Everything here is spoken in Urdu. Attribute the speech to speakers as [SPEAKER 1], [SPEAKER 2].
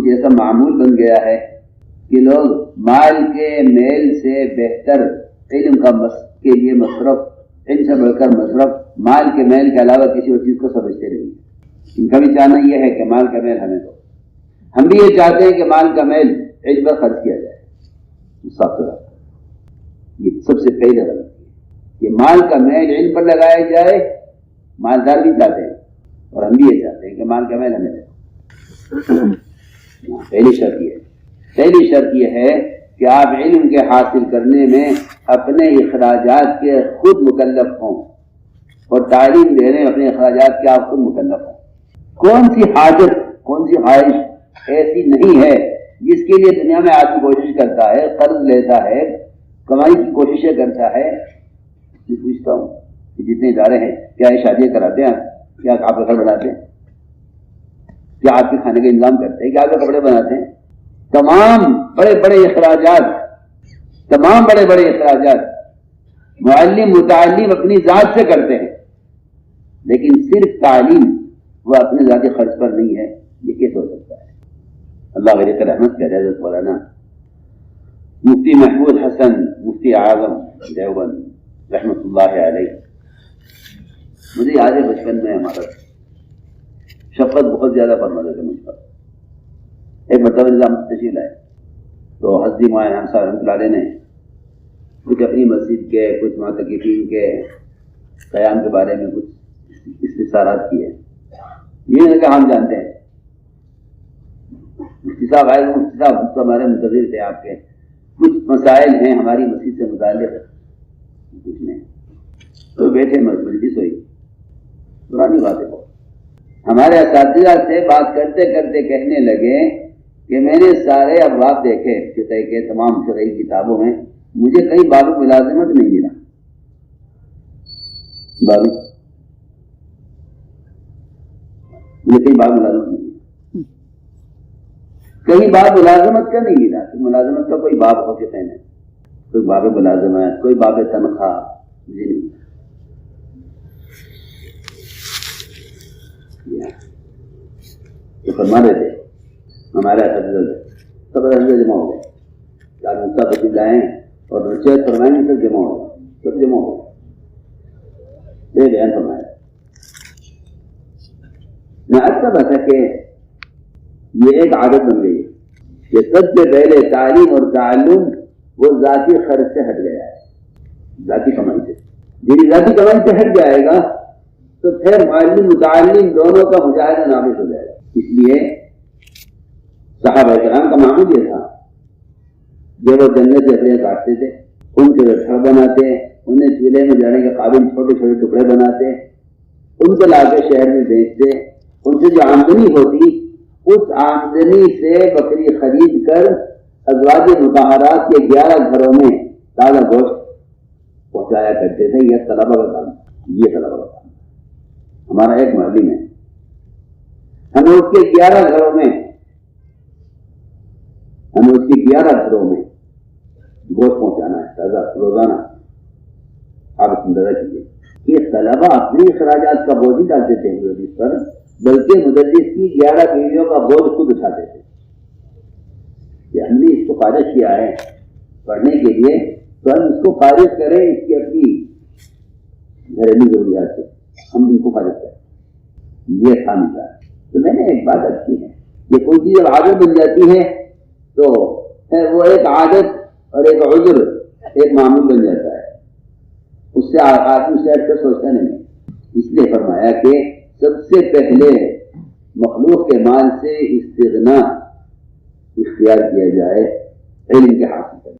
[SPEAKER 1] کچھ ایسا معمول بن گیا ہے کہ لوگ مال کے میل سے بہتر علم کے لیے مصرف، علم سے بڑھ کر مصرف مال کے میل کے علاوہ کسی اور چیز کو سمجھتے نہیں۔ ان کا بھی چاہنا یہ ہے کہ مال کا میل ہمیں دو، ہم بھی یہ چاہتے ہیں کہ مال کا میل علم پر خرچ کیا جائے۔ صاف طرح یہ سب سے پہلے غلط ہے کہ مال کا میل علم پر لگایا جائے۔ مالدار بھی چاہتے ہیں اور ہم بھی یہ چاہتے ہیں کہ مال کا میل ہمیں دے۔ پہلی شرط یہ ہے کہ آپ علم کے حاصل کرنے میں اپنے اخراجات کے خود مکلف ہوں، اور تعلیم دینے میں اپنے اخراجات کے آپ خود مکلف ہوں۔ کون سی حاجت، کون سی خواہش ایسی نہیں ہے جس کے لیے دنیا میں آدمی کوشش کرتا ہے، قرض لیتا ہے، کمائی کی کوششیں کرتا ہے۔ میں پوچھتا ہوں کہ جتنے ادارے ہیں کیا یہ شادیاں کراتے ہیں؟ کیا آپ کا گھر بناتے ہیں؟ کیا آپ کے کھانے کا انتظام کرتے ہیں؟ کیا آپ کے کپڑے بناتے ہیں؟ تمام بڑے بڑے اخراجات معلم متعلم اپنی ذات سے کرتے ہیں، لیکن صرف تعلیم وہ اپنے ذاتی خرچ پر نہیں ہے۔ یہ کیسے ہو سکتا ہے؟ اللہ غریق رحمت کرے حضرت مولانا مفتی محمود حسن مفتی اعظم دیوبند رحمۃ اللہ علیہ، مجھے یاد ہے بچپن میں ہمارا شفقت بہت زیادہ فرماتے تھے مجھ پر۔ ایک مرتبہ نظام تشریف لائے تو حضرت مولانا صاحب رحمۃ اللہ علیہ نے کچھ اپنی مسجد کے، کچھ معتکفین کے قیام کے بارے میں کچھ استفسارات کیے۔ یہ نہیں کہ ہم جانتے ہیں، مفتی صاحب آئے، مفتی صاحب تو ہمارے منتظر تھے، آپ کے کچھ مسائل ہیں ہماری مسجد سے متعلق پوچھنے۔ تو بیٹھے، مجلس ہوئی، پرانی بات ہے۔ ہمارے اساتذہ سے بات کرتے کرتے کہنے لگے کہ میں نے سارے ابواب دیکھے فقہ کے، تمام فقہی کتابوں میں مجھے کئی باب ملازمت نہیں ملا۔ مجھے کئی باب ملازمت نہیں ملا، کئی باب ملازمت کا نہیں ملا کہ ملازمت کا کوئی باب ہو فقہ میں، کوئی باب ملازمت، کوئی باب تنخواہ، مجھے نہیں ملا۔ تو فرما رہے تھے ہمارے سب جمع ہو گئے، چار مسا بچی لائیں اور نصیحت فرمائیں، سب جمع ہو گئے، سب جمع ہو گئے، بیان فرمایا۔ میں عرض کر رہا تھا کہ یہ ایک عادت بن گئی ہے کہ سب سے پہلے تعلیم اور تعلم وہ ذاتی خرچ سے ہٹ گیا ہے، ذاتی کمائی سے۔ جب ذاتی کمائی سے ہٹ جائے گا تو پھر معلم متعلم دونوں کا مجاہدہ ناقص ہو جائے گا۔ اس لیے صحابہ کرام کا معمول یہ تھا، جب وہ جنت سے اپنے کاٹتے تھے، ان کے گھر بناتے، انہیں چولہے میں جانے کے قابل چھوٹے چھوٹے ٹکڑے بناتے، ان کو لا کے شہر میں بیچتے، ان سے جو آمدنی ہوتی اس آمدنی سے بکری خرید کر ازواج مطہرات کے 11 گھروں میں تازہ گوشت پہنچایا کرتے تھے۔ یہ طلبہ کا کام، یہ طلبہ کا کام۔ ہمارا ایک معلم ہے، ہمیں اس کے 11 گھروں میں گوشت پہنچانا ہے تازہ روزانہ۔ آپ اس اندازہ کیجیے کہ طلبہ اپنے اخراجات کا بوجھ ہی ڈالتے تھے مدرس پر، بلکہ مدرس کی 11 بیویوں کا بوجھ خود اٹھاتے تھے کہ ہم نے اس کو فارغ کیا ہے پڑھنے کے لیے، تو ہم اس کو فارغ کریں اس کی اپنی گھریلو ضروریات سے، ہم ان کو فارغ کریں۔ یہ تھا مثال۔ تو میں نے ایک بات کی ہے کہ کوئی چیز جب عادت بن جاتی ہے تو وہ ایک عادت اور ایک عذر، ایک معمول بن جاتا ہے، اس سے آدمی سے ہٹ کر سوچتا نہیں۔ اس لیے فرمایا کہ سب سے پہلے مخلوق کے مال سے استغنا اختیار کیا جائے علم کے حاصل کرنے۔